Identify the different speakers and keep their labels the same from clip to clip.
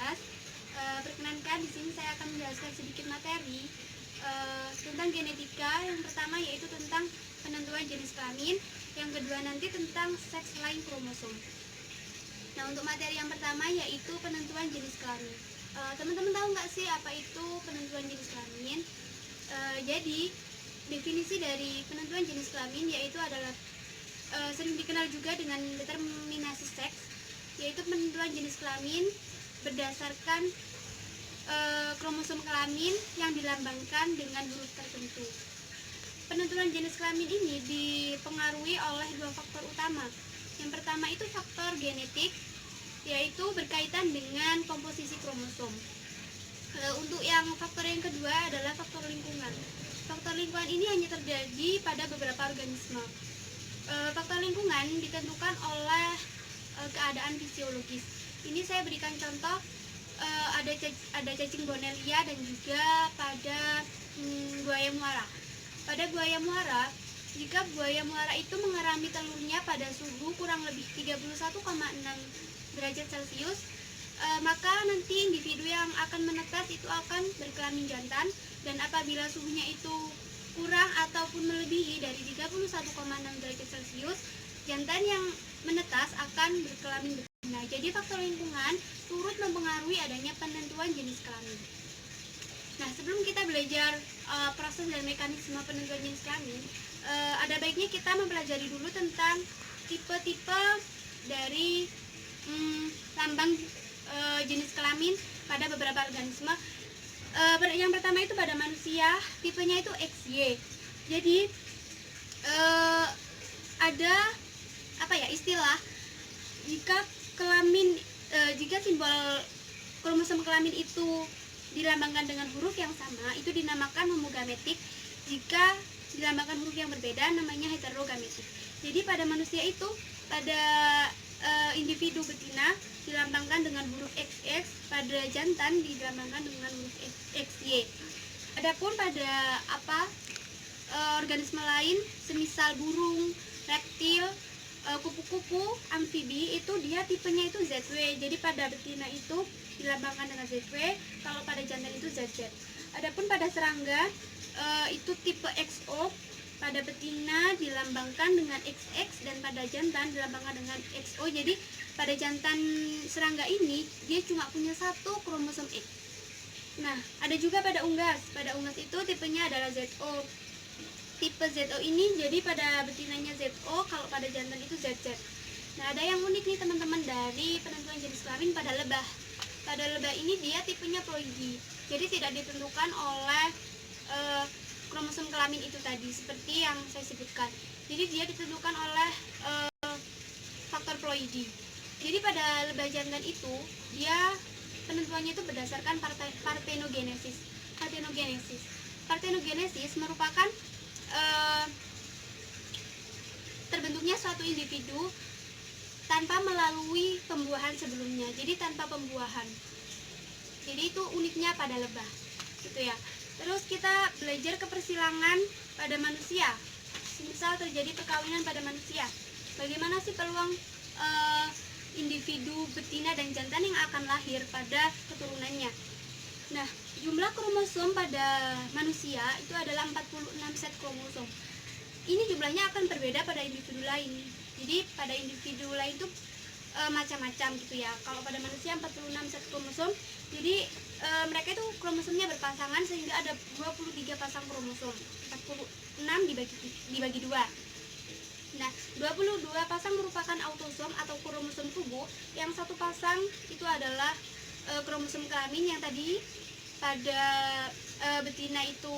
Speaker 1: Unggas. Perkenankan di sini saya akan menjelaskan sedikit materi tentang genetika. Yang pertama yaitu tentang penentuan jenis kelamin, yang kedua nanti tentang seks lain kromosom. Nah, untuk materi yang pertama yaitu penentuan jenis kelamin. Teman-teman tahu nggak sih apa itu penentuan jenis kelamin? Jadi definisi dari penentuan jenis kelamin yaitu adalah sering dikenal juga dengan determinasi seks, yaitu penentuan jenis kelamin berdasarkan kromosom kelamin yang dilambangkan dengan huruf tertentu. Penentuan jenis kelamin ini dipengaruhi oleh dua faktor utama. Yang pertama itu faktor genetik, yaitu berkaitan dengan komposisi kromosom. Untuk yang faktor yang kedua adalah faktor lingkungan. Faktor lingkungan ini hanya terjadi pada beberapa organisme. Faktor lingkungan ditentukan oleh keadaan fisiologis. Ini saya berikan contoh, ada cacing Bornelia dan juga pada buaya muara. Pada buaya muara, jika buaya muara itu mengerami telurnya pada suhu kurang lebih 31,6 derajat Celcius, maka nanti individu yang akan menetas itu akan berkelamin jantan, dan apabila suhunya itu kurang ataupun melebihi dari 31,6 derajat Celcius, jantan yang menetas akan berkelamin betina. Jadi faktor lingkungan turut mempengaruhi adanya penentuan jenis kelamin. Nah, sebelum kita belajar proses dan mekanisme penentuan jenis kelamin, ada baiknya kita mempelajari dulu tentang tipe-tipe dari lambang jenis kelamin pada beberapa organisme. Yang pertama itu pada manusia, tipenya itu XY. Jadi ada istilah jika simbol kromosom kelamin itu dilambangkan dengan huruf yang sama, itu dinamakan homogametik. Jika dilambangkan huruf yang berbeda, namanya heterogametik. Jadi pada manusia itu, pada individu betina dilambangkan dengan huruf XX, pada jantan dilambangkan dengan huruf XY. Adapun pada organisme lain, semisal burung, reptil, kupu-kupu, amfibi, itu dia tipenya itu ZW. Jadi pada betina itu dilambangkan dengan ZW, kalau pada jantan itu ZZ. Adapun pada serangga itu tipe XO, pada betina dilambangkan dengan XX dan pada jantan dilambangkan dengan XO. Jadi pada jantan serangga ini dia cuma punya satu kromosom X. Nah, ada juga pada unggas. Pada unggas itu tipenya adalah ZO. Tipe ZO ini jadi pada betinanya ZO, kalau pada jantan itu ZZ. Nah, ada yang unik nih teman-teman dari penentuan jenis kelamin pada lebah. Pada lebah ini dia tipenya ploidy. Jadi tidak ditentukan oleh kromosom kelamin itu tadi, seperti yang saya sebutkan. Jadi dia ditentukan oleh faktor ploidy. Jadi pada lebah jantan itu dia penentuannya itu berdasarkan partenogenesis. Partenogenesis merupakan terbentuknya suatu individu tanpa melalui pembuahan sebelumnya. Jadi tanpa pembuahan. Jadi itu uniknya pada lebah, gitu ya. Terus kita belajar kepersilangan pada manusia. Misal terjadi perkawinan pada manusia, bagaimana sih peluang individu betina dan jantan yang akan lahir pada keturunannya? Nah, jumlah kromosom pada manusia itu adalah 46 set kromosom. Ini jumlahnya akan berbeda pada individu lain. Jadi pada individu lain itu macam-macam gitu ya. Kalau pada manusia 46 set kromosom, jadi mereka itu kromosomnya berpasangan sehingga ada 23 pasang kromosom. 46 dibagi 2. Nah, 22 pasang merupakan autosom atau kromosom tubuh. Yang satu pasang itu adalah kromosom kelamin yang tadi pada betina itu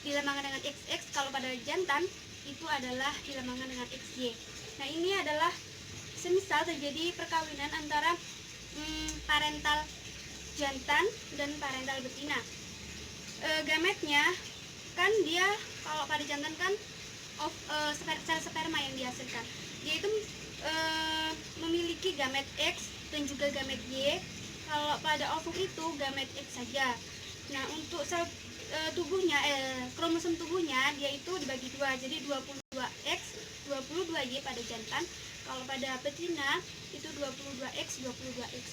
Speaker 1: dilambangkan dengan XX, kalau pada jantan itu adalah dilambangkan dengan XY. Nah, ini adalah semisal terjadi perkawinan antara parental jantan dan parental betina. Gametnya kan dia kalau pada jantan kan sel sperma yang dihasilkan. Dia itu memiliki gamet X dan juga gamet Y. Kalau pada ovum itu gamet X saja. Nah, untuk sel tubuhnya, kromosom tubuhnya dia itu dibagi 2. Jadi 22X, 22Y pada jantan. Kalau pada betina itu 22X, 22X.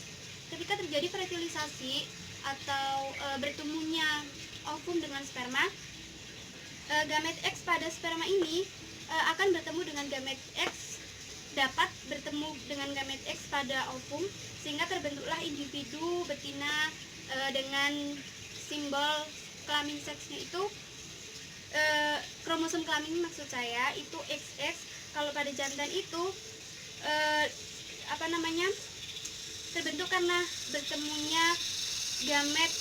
Speaker 1: ketika terjadi fertilisasi atau bertemunya ovum dengan sperma, gamet X pada sperma ini akan bertemu dengan gamet X, dapat bertemu dengan gamet X pada ovum, sehingga terbentuklah individu betina dengan simbol kelamin seksnya itu kromosom kelamin maksud saya itu XX. Kalau pada jantan itu terbentuk karena bertemunya gamet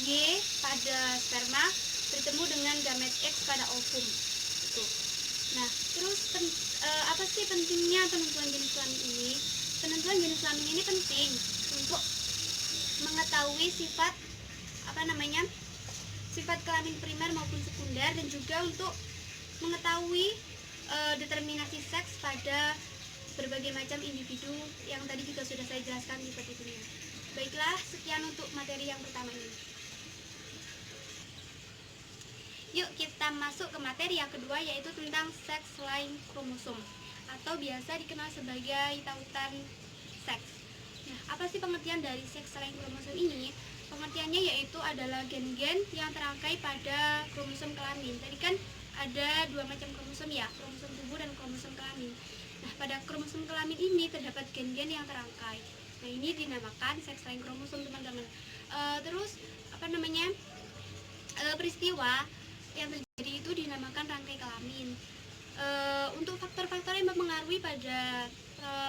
Speaker 1: Y pada sperma bertemu dengan gamet X pada ovum itu. Nah, terus apa sih pentingnya penentuan jenis kelamin ini? Penentuan jenis kelamin ini penting untuk mengetahui sifat sifat kelamin primer maupun sekunder, dan juga untuk mengetahui determinasi seks pada berbagai macam individu yang tadi juga sudah saya jelaskan di petitumnya. Baiklah, sekian untuk materi yang pertama ini. Yuk kita masuk ke materi yang kedua, yaitu tentang sex line kromosom atau biasa dikenal sebagai tautan seks. Nah, apa sih pengertian dari sex line kromosom ini? Pengertiannya yaitu adalah gen-gen yang terangkai pada kromosom kelamin. Tadi kan ada dua macam kromosom ya, kromosom tubuh dan kromosom kelamin. Nah, pada kromosom kelamin ini terdapat gen-gen yang terangkai. Nah, ini dinamakan sex line kromosom, teman-teman. Terus peristiwa yang terjadi itu dinamakan rangkai kelamin. Untuk faktor-faktor yang mempengaruhi pada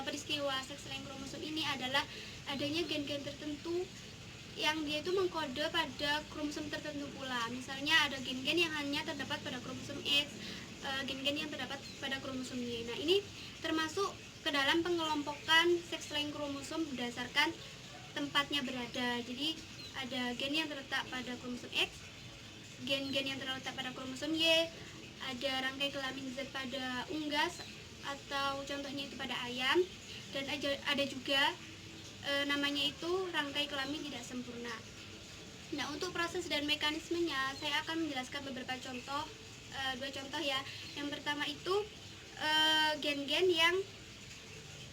Speaker 1: peristiwa sex line kromosom ini adalah adanya gen-gen tertentu yang dia itu mengkode pada kromosom tertentu pula. Misalnya ada gen-gen yang hanya terdapat pada kromosom X, gen-gen yang terdapat pada kromosom Y. Nah, ini termasuk ke dalam pengelompokan sex line kromosom berdasarkan tempatnya berada. Jadi ada gen yang terletak pada kromosom X, gen-gen yang terletak pada kromosom Y, ada rangkai kelamin Z pada unggas atau contohnya itu pada ayam, dan ada juga namanya itu rangkai kelamin tidak sempurna. Nah, untuk proses dan mekanismenya saya akan menjelaskan beberapa contoh, dua contoh ya. Yang pertama itu gen-gen yang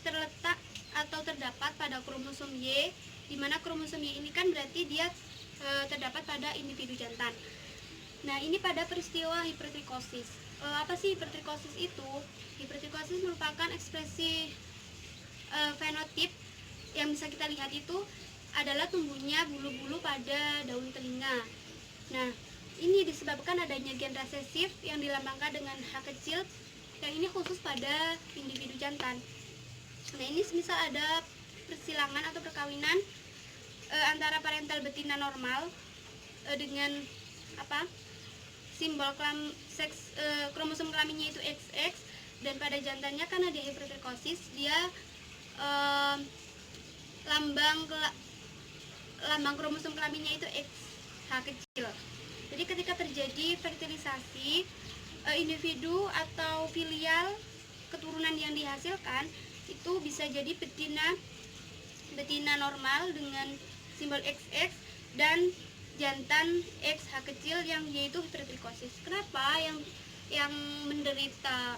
Speaker 1: terletak atau terdapat pada kromosom Y, di mana kromosom Y ini kan berarti dia terdapat pada individu jantan. Nah, ini pada peristiwa hipertrikosis. Apa sih hipertrikosis itu? Hipertrikosis merupakan ekspresi fenotip yang bisa kita lihat itu adalah tumbuhnya bulu-bulu pada daun telinga. Nah, ini disebabkan adanya gen resesif yang dilambangkan dengan H kecil, yang ini khusus pada individu jantan. Nah, ini semisal ada persilangan atau perkawinan antara parental betina normal dengan simbol kromosom kelaminnya itu XX, dan pada jantannya karena dia hipertrikosis, dia lambang kromosom kelaminnya itu H kecil. Jadi ketika terjadi fertilisasi, individu atau filial keturunan yang dihasilkan itu bisa jadi betina normal dengan simbol XX dan jantan X H kecil yang yaitu hipertrikosis. Kenapa yang menderita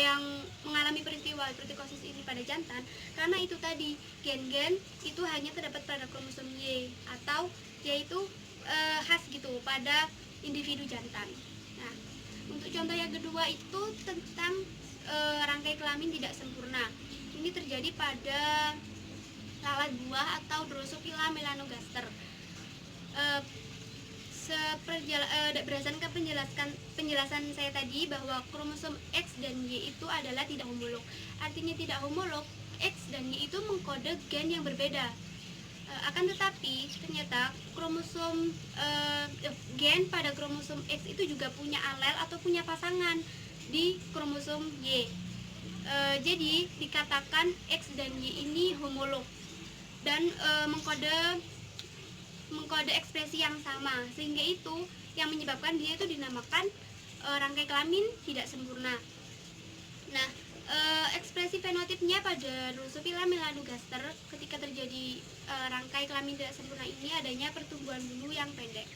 Speaker 1: yang mengalami peristiwa hipertrikosis ini pada jantan? Karena itu tadi gen-gen itu hanya terdapat pada kromosom Y, atau yaitu khas gitu pada individu jantan. Nah, untuk contoh yang kedua itu tentang rangkai kelamin tidak sempurna. Ini terjadi pada lalat buah atau Drosophila melanogaster. Berdasarkan penjelasan saya tadi bahwa kromosom X dan Y itu adalah tidak homolog. Artinya tidak homolog, X dan Y itu mengkode gen yang berbeda. Akan tetapi ternyata gen pada kromosom X itu juga punya alel atau punya pasangan di kromosom Y. Jadi dikatakan X dan Y ini homolog dan mengkode ekspresi yang sama, sehingga itu yang menyebabkan dia itu dinamakan rangkai kelamin tidak sempurna. Nah, ekspresi fenotipnya pada Drosophila melanogaster ketika terjadi rangkai kelamin tidak sempurna ini adanya pertumbuhan bulu yang pendek.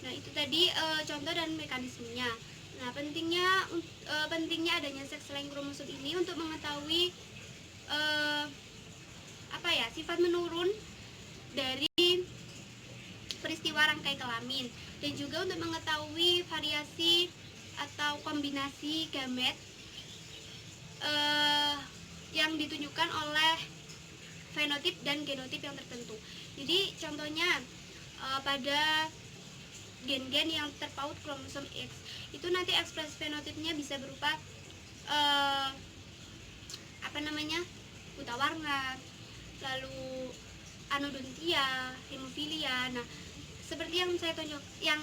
Speaker 1: Nah, itu tadi contoh dan mekanismenya. Nah, pentingnya adanya sex line kromosom ini untuk mengetahui sifat menurun dari peristiwa rangkai kelamin, dan juga untuk mengetahui variasi atau kombinasi gamet yang ditunjukkan oleh fenotip dan genotip yang tertentu. Jadi contohnya pada gen-gen yang terpaut kromosom X itu nanti ekspresi fenotipnya bisa berupa buta warna, lalu anodontia, hemofilia. Nah, seperti yang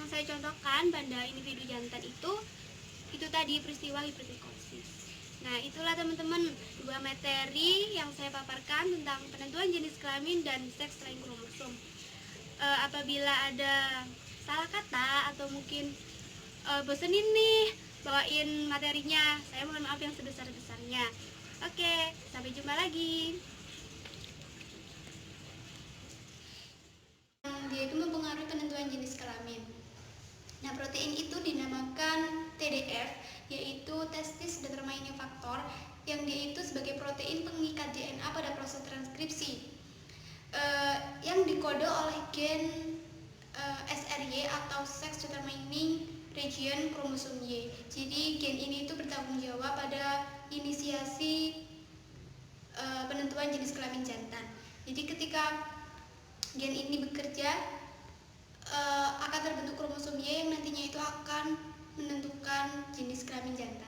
Speaker 1: saya contohkan pada individu jantan itu tadi peristiwa hipertrikosis. Nah, itulah teman-teman dua materi yang saya paparkan tentang penentuan jenis kelamin dan seks selain kromosom. Apabila ada salah kata atau mungkin bosenin nih bawain materinya, saya mohon maaf yang sebesar-besarnya. Oke, sampai jumpa lagi. Dia itu mempengaruhi penentuan jenis kelamin. Nah, protein itu dinamakan TDF, yaitu testis determining factor, yang dia itu sebagai protein pengikat DNA pada proses transkripsi, yang dikode oleh gen SRY atau sex determining region kromosom Y. Jadi gen ini itu bertanggung jawab pada inisiasi penentuan jenis kelamin jantan. Jadi ketika gen ini bekerja, akan terbentuk kromosom Y yang nantinya itu akan menentukan jenis kelamin jantan.